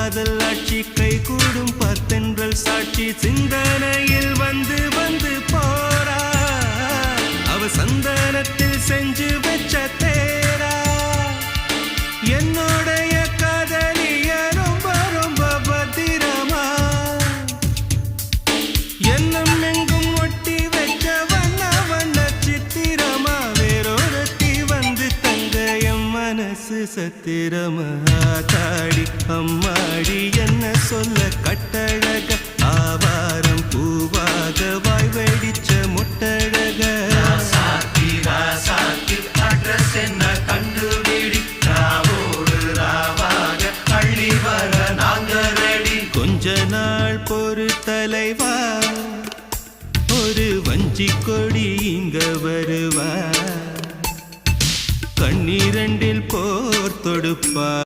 காதல் ஆட்சி கை கூடும் பத்தென்றல் சாட்சி சிந்தனையில் வந்து வந்து போரா அவ சந்தனத்தில் செஞ்சு வச்ச தேரா என்னோடைய காதலிய ரொம்ப ரொம்ப பத்திரமா என்னும் எங்கும் ஒட்டி வச்ச வண்ண வண்ண சித்திரமா வேறொருத்தி வந்து தங்க என் மனசு சத்திரமா தாடி அம்மாடி என்ன சொல்ல கட்டழக ஆவாரம் பூவாக வாய் வெடிச்ச முட்டழக அட்ரஸ் என்ன கண்டுபிடி ராவோடு ராவாக அள்ளி வர நாங்க ரெடி கொஞ்ச நாள் பொறு தலைவா ஒரு வஞ்சி கொடி இங்க வருவா கண்ணீரண்டில் போர் தொடுப்பா